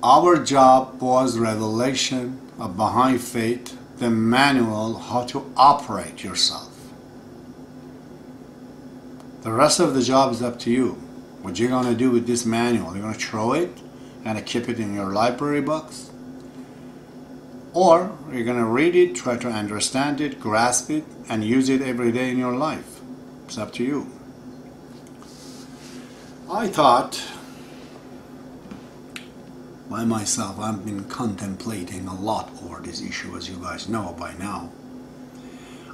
Our job was revelation of Baha'i faith, the manual how to operate yourself. The rest of the job is up to you. What you're going to do with this manual, you're going to throw it and keep it in your library books, or you're going to read it, try to understand it, grasp it, and use it every day in your life. It's up to you. I thought by myself, I've been contemplating a lot over this issue, as you guys know by now.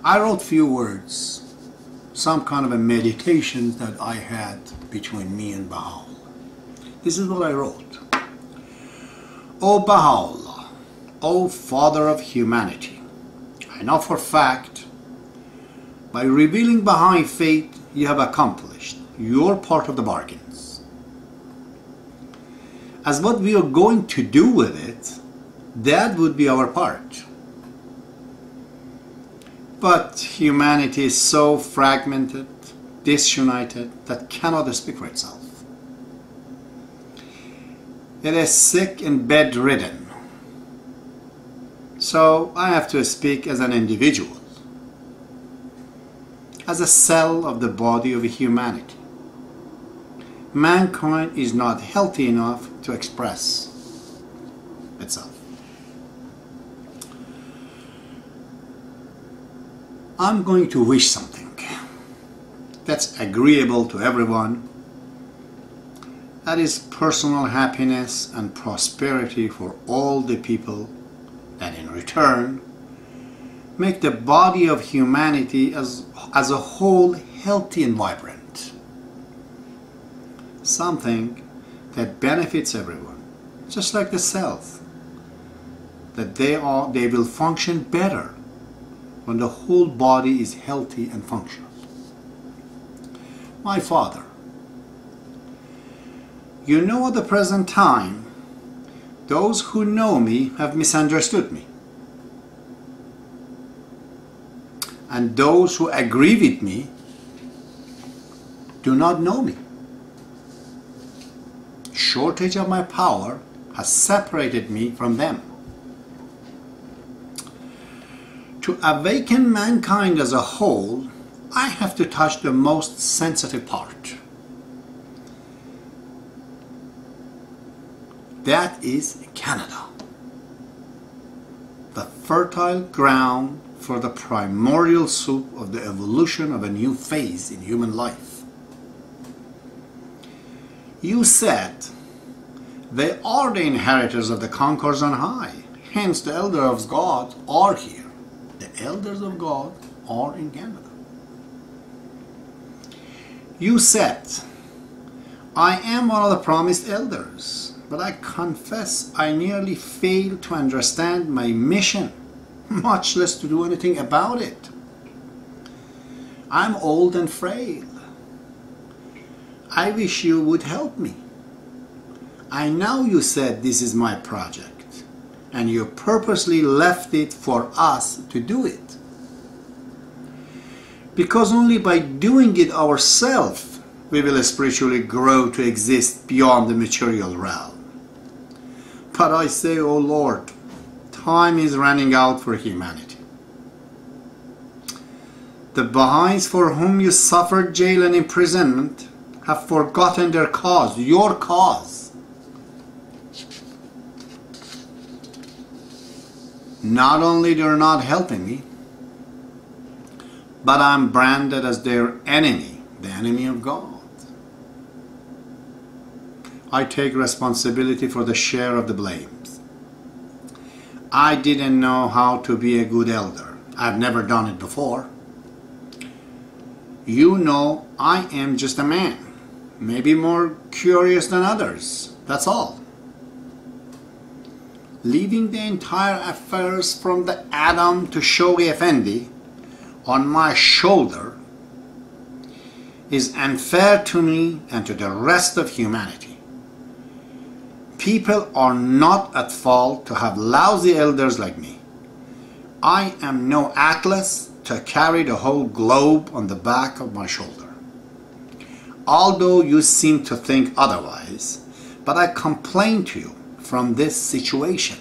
I wrote few words, some kind of a meditation that I had between me and Baha'ullah. This is what I wrote. O Baha'ullah, O Father of humanity, I know for a fact, by revealing Baha'i faith, you have accomplished your part of the bargains. As what we are going to do with it, that would be our part. But humanity is so fragmented, disunited, that cannot speak for itself. It is sick and bedridden. So I have to speak as an individual, as a cell of the body of humanity. Mankind is not healthy enough to express itself. I'm going to wish something that's agreeable to everyone, that is personal happiness and prosperity for all the people, that in return make the body of humanity as a whole healthy and vibrant. Something that benefits everyone, just like the cells, that they will function better when the whole body is healthy and functional. My Father, you know at the present time, those who know me have misunderstood me. And those who agree with me do not know me. Shortage of my power has separated me from them. To awaken mankind as a whole, I have to touch the most sensitive part. That is Canada, the fertile ground for the primordial soup of the evolution of a new phase in human life. You said they are the inheritors of the conquerors on high, hence the elders of God are here. The elders of God are in Canada. You said, I am one of the promised elders, but I confess I nearly failed to understand my mission, much less to do anything about it. I'm old and frail. I wish you would help me. I know you said this is my project, and you purposely left it for us to do it. Because only by doing it ourselves, we will spiritually grow to exist beyond the material realm. But I say, O Lord, time is running out for humanity. The Baha'is for whom you suffered jail and imprisonment have forgotten their cause, your cause. Not only they're not helping me, but I'm branded as their enemy, the enemy of God. I take responsibility for the share of the blames. I didn't know how to be a good elder. I've never done it before. You know I am just a man, maybe more curious than others, that's all. Leaving the entire affairs from the Adam to Shoghi Effendi on my shoulder is unfair to me and to the rest of humanity. People are not at fault to have lousy elders like me. I am no Atlas to carry the whole globe on the back of my shoulder. Although you seem to think otherwise, but I complain to you from this situation.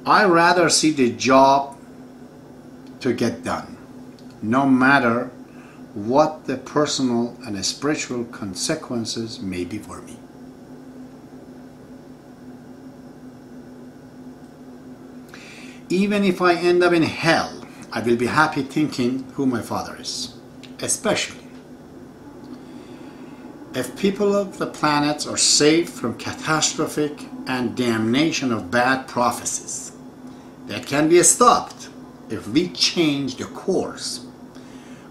I rather see the job to get done, no matter what the personal and spiritual consequences may be for me. Even if I end up in hell, I will be happy thinking who my Father is, especially if people of the planet are saved from catastrophic and damnation of bad prophecies that can be stopped if we change the course.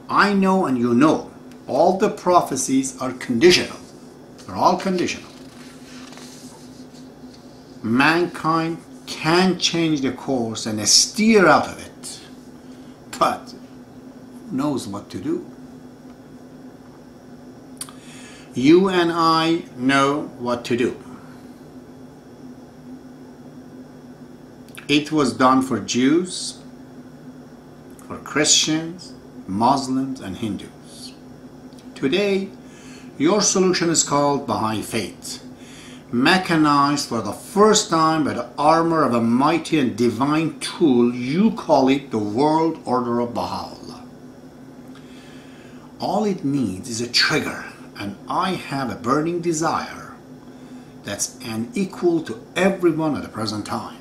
I know and you know all the prophecies are conditional. They're all conditional. Mankind can change the course and steer out of it, but knows what to do. You and I know what to do. It was done for Jews, for Christians, Muslims, and Hindus. Today, your solution is called Baha'i faith, mechanized for the first time by the armor of a mighty and divine tool. You call it the world order of Baha'ullah. All it needs is a trigger, and I have a burning desire that's unequal to everyone at the present time.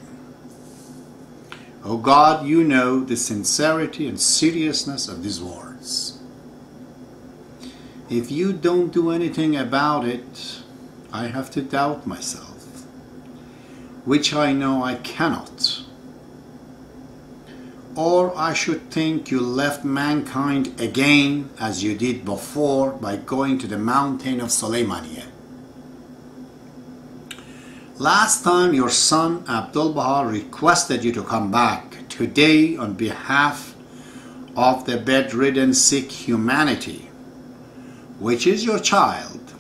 Oh God, you know the sincerity and seriousness of these words. If you don't do anything about it, I have to doubt myself, which I know I cannot. Or I should think you left mankind again as you did before by going to the mountain of Sulaymaniyah. Last time your son Abdul-Baha requested you to come back. Today, on behalf of the bedridden sick humanity, which is your child,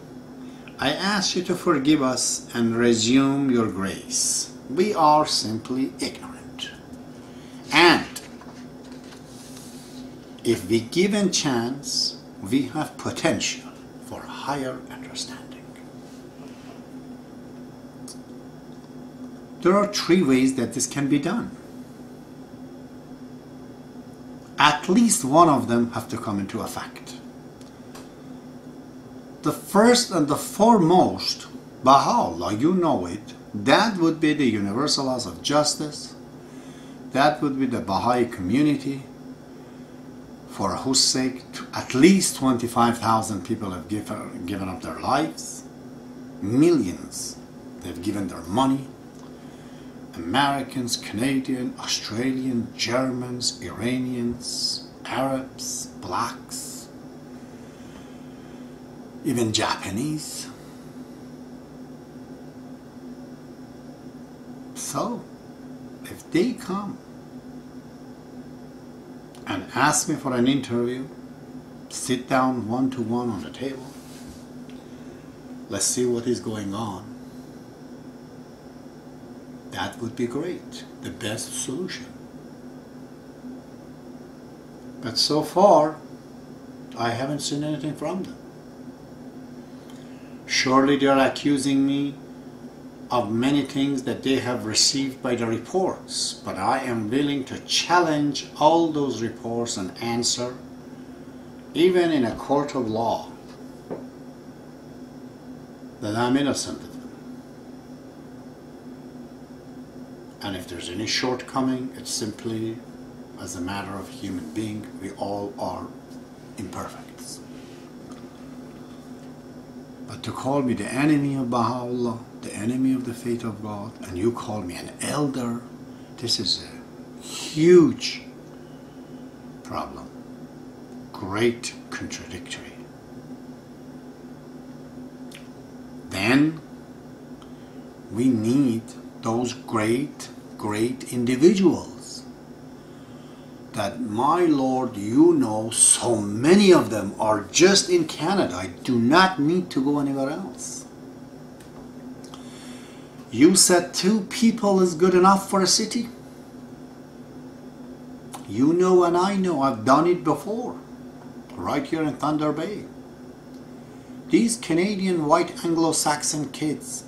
I ask you to forgive us and resume your grace. We are simply ignorant. And if we given chance, we have potential for higher understanding. There are 3 ways that this can be done. At least one of them have to come into effect. The first and the foremost, Baha'u'llah, you know it, that would be the universal laws of justice. That would be the Baha'i community, for whose sake at least 25,000 people have given up their lives. Millions, they've given their money. Americans, Canadians, Australians, Germans, Iranians, Arabs, blacks, even Japanese. So, if they come and ask me for an interview, sit down one-to-one on the table, let's see what is going on. That would be great, the best solution. But so far, I haven't seen anything from them. Surely they are accusing me of many things that they have received by the reports, but I am willing to challenge all those reports and answer, even in a court of law, that I'm innocent of them. And if there's any shortcoming, it's simply as a matter of human being. We all are imperfect. But to call me the enemy of Baha'u'llah, the enemy of the faith of God, and you call me an elder, this is a huge problem. Great contradictory. Then we need those great individuals that, my Lord, you know, so many of them are just in Canada. I do not need to go anywhere else. You said 2 people is good enough for a city. You know and I know, I've done it before, right here in Thunder Bay. These Canadian white Anglo-Saxon kids,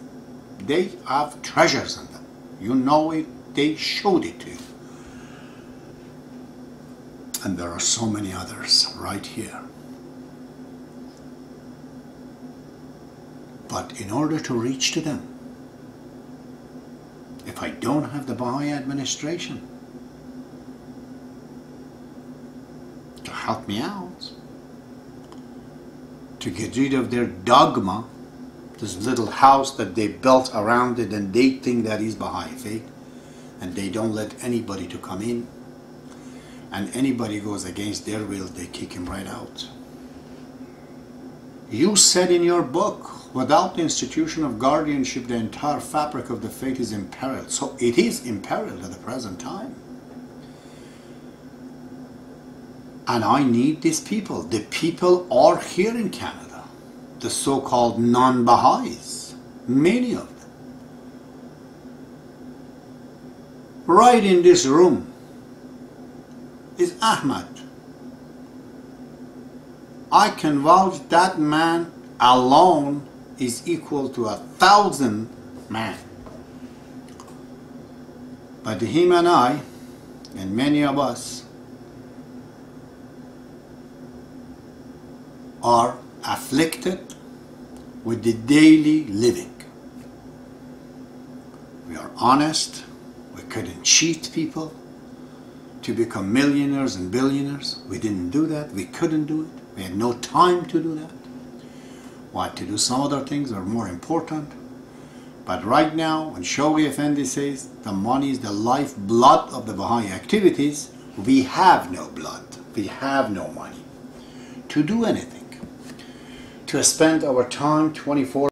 They have treasures in them. You know it, they showed it to you. And there are so many others right here. But in order to reach to them, if I don't have the Baha'i administration to help me out, to get rid of their dogma, this little house that they built around it, and they think that is Baha'i faith, and they don't let anybody to come in, and anybody goes against their will, they kick him right out. You said in your book, without the institution of guardianship, the entire fabric of the faith is imperiled. So it is imperiled at the present time. And I need these people. The people are here in Canada. The so-called non-Baha'is. Many of them. Right in this room is Ahmad. I can vouch that man alone is equal to 1,000 men. But him and I, and many of us, are afflicted with the daily living. We are honest, we couldn't cheat people to become millionaires and billionaires. We didn't do that, we couldn't do it. We had no time to do that. We had to do some other things that are more important. But right now, when Shoghi Effendi says the money is the lifeblood of the Baha'i activities, we have no blood, we have no money to do anything. To spend our time 24